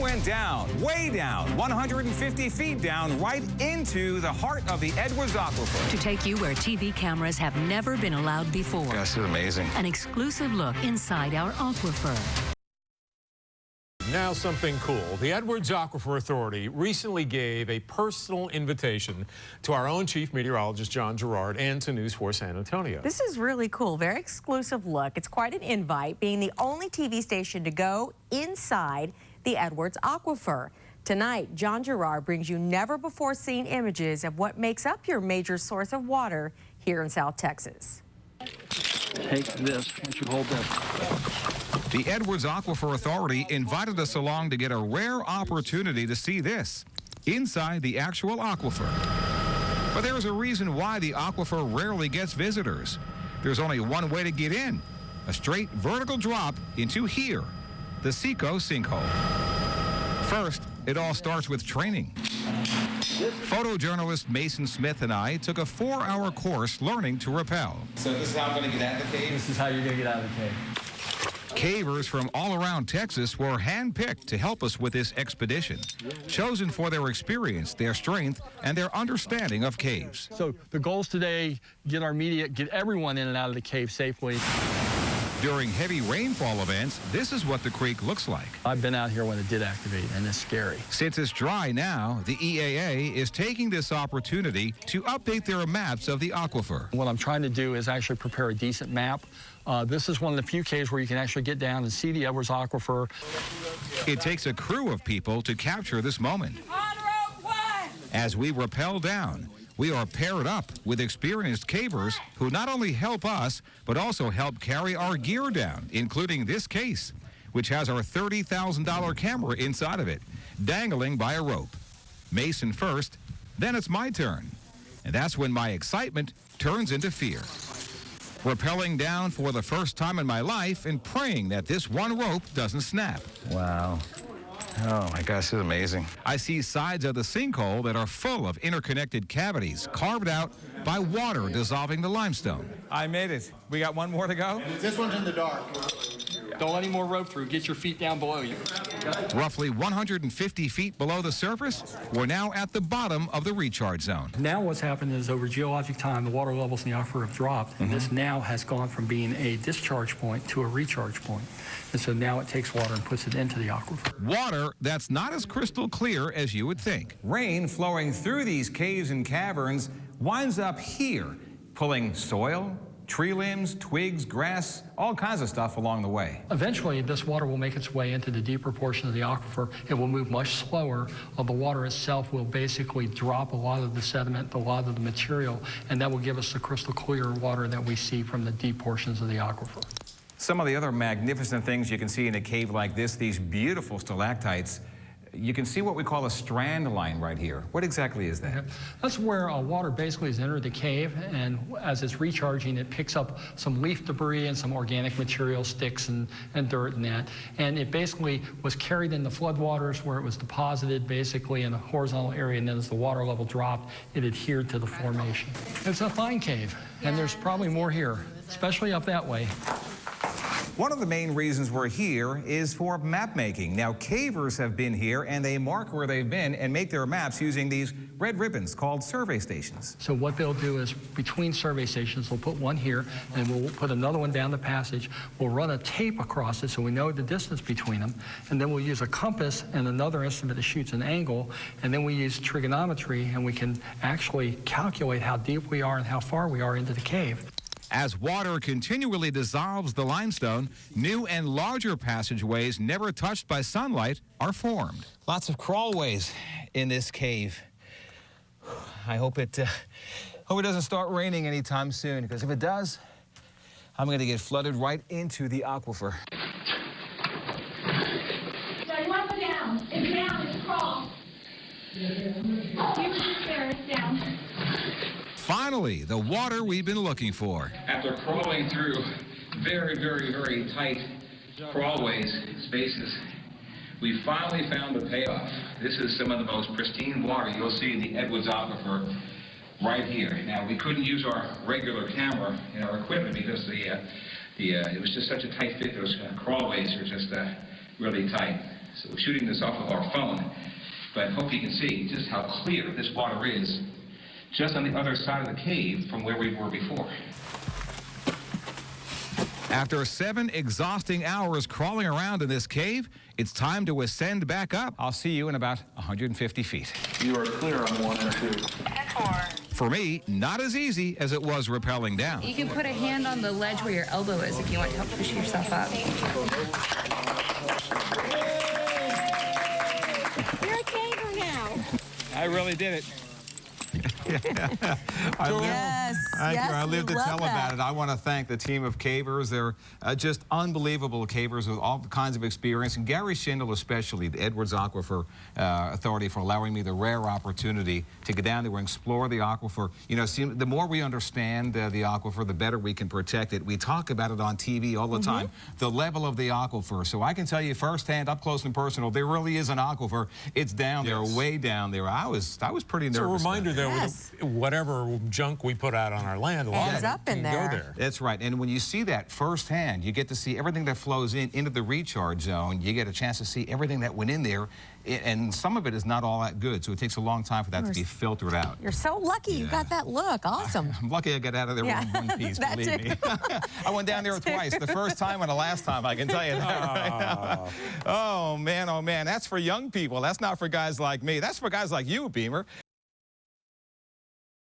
went down, way down, 150 feet down, right into the heart of the Edwards Aquifer. To take you where TV cameras have never been allowed before. This is amazing. An exclusive look inside our aquifer. Now something cool. The Edwards Aquifer Authority recently gave a personal invitation to our own chief meteorologist, John Gerard, and to News 4 San Antonio. This is really cool. Very exclusive look. It's quite an invite, being the only TV station to go inside the Edwards Aquifer. Tonight, John Gerard brings you never-before-seen images of what makes up your major source of water here in South Texas. Take this once you hold this. The Edwards Aquifer Authority invited us along to get a rare opportunity to see this, inside the actual aquifer. But there's a reason why the aquifer rarely gets visitors. There's only one way to get in, a straight vertical drop into here, the Seco sinkhole. First, it all starts with training. Photojournalist Mason Smith and I took a 4-hour course learning to rappel. So this is how I'm going to get out of the cave? This is how you're going to get out of the cave. Cavers from all around Texas were handpicked to help us with this expedition, chosen for their experience, their strength, and their understanding of caves. So the goals today, get our media, get everyone in and out of the cave safely. During heavy rainfall events, this is what the creek looks like. I've been out here when it did activate, and it's scary. Since it's dry now, the EAA is taking this opportunity to update their maps of the aquifer. What I'm trying to do is actually prepare a decent map. This is one of the few caves where you can actually get down and see the Edwards Aquifer. It takes a crew of people to capture this moment. As we rappel down, we are paired up with experienced cavers who not only help us, but also help carry our gear down, including this case, which has our $30,000 camera inside of it, dangling by a rope. Mason first, then it's my turn. And that's when my excitement turns into fear. Rappelling down for the first time in my life and praying that this one rope doesn't snap. Wow. Oh my gosh, this is amazing. I see sides of the sinkhole that are full of interconnected cavities carved out by water dissolving the limestone. I made it. We got one more to go? This one's in the dark. Don't let any more rope through. Get your feet down below you. Roughly 150 feet below the surface, we're now at the bottom of the recharge zone. Now what's happened is over geologic time, the water levels in the aquifer have dropped, and this now has gone from being a discharge point to a recharge point. And so now it takes water and puts it into the aquifer. Water that's not as crystal clear as you would think. Rain flowing through these caves and caverns winds up here, pulling soil, tree limbs, twigs, grass, all kinds of stuff along the way. Eventually, this water will make its way into the deeper portion of the aquifer. It will move much slower. The water itself will basically drop a lot of the sediment, a lot of the material, and that will give us the crystal clear water that we see from the deep portions of the aquifer. Some of the other magnificent things you can see in a cave like this, these beautiful stalactites, you can see what we call a strand line right here. What exactly is that? That's where water basically has entered the cave, and as it's recharging, it picks up some leaf debris and some organic material, sticks and dirt and that. And it basically was carried in the floodwaters where it was deposited basically in a horizontal area, and then as the water level dropped, it adhered to the formation. It's a fine cave, and there's probably more here, especially up that way. One of the main reasons we're here is for map making. Now, cavers have been here and they mark where they've been and make their maps using these red ribbons called survey stations. So what they'll do is between survey stations, they'll put one here and we'll put another one down the passage. We'll run a tape across it so we know the distance between them. And then we'll use a compass and another instrument that shoots an angle. And then we use trigonometry and we can actually calculate how deep we are and how far we are into the cave. As water continually dissolves the limestone, new and larger passageways never touched by sunlight are formed. Lots of crawlways in this cave. I hope it doesn't start raining anytime soon, because if it does, I'm going to get flooded right into the aquifer. No, you want to go down. It's down. It's crawl. It's down. Finally, the water we've been looking for. After crawling through very, very, very tight crawlways, spaces, we finally found the payoff. This is some of the most pristine water you'll see in the Edwards Aquifer right here. Now, we couldn't use our regular camera and our equipment because it was just such a tight fit. Those crawlways are just really tight. So shooting this off of our phone, but I hope you can see just how clear this water is just on the other side of the cave from where we were before. After 7 exhausting hours crawling around in this cave, it's time to ascend back up. I'll see you in about 150 feet. You are clear on 1 and 2. 10-4. For me, not as easy as it was rappelling down. You can put a hand on the ledge where your elbow is if you want to help push yourself up. You're a caver now. I really did it. I live to tell that. about it. I want to thank the team of cavers. They're just unbelievable cavers with all kinds of experience. And Gary Schindel especially, the Edwards Aquifer Authority, for allowing me the rare opportunity to get down there and explore the aquifer. You know, see, the more we understand the aquifer, the better we can protect it. We talk about it on TV all the time, the level of the aquifer. So I can tell you firsthand, up close and personal, there really is an aquifer. It's down there, way down there. I was pretty nervous. It's a reminder, though, whatever junk we put out on our land, a lot of it up in can there. go there. That's right. And when you see that firsthand, you get to see everything that flows into the recharge zone. You get a chance to see everything that went in there. And some of it is not all that good, so it takes a long time for that to be filtered out. You're so lucky you got that look. Awesome. I'm lucky I got out of there with one piece, believe me. I went down there twice, the first time and the last time, I can tell you that right now. Oh, man, that's for young people. That's not for guys like me. That's for guys like you, Beamer.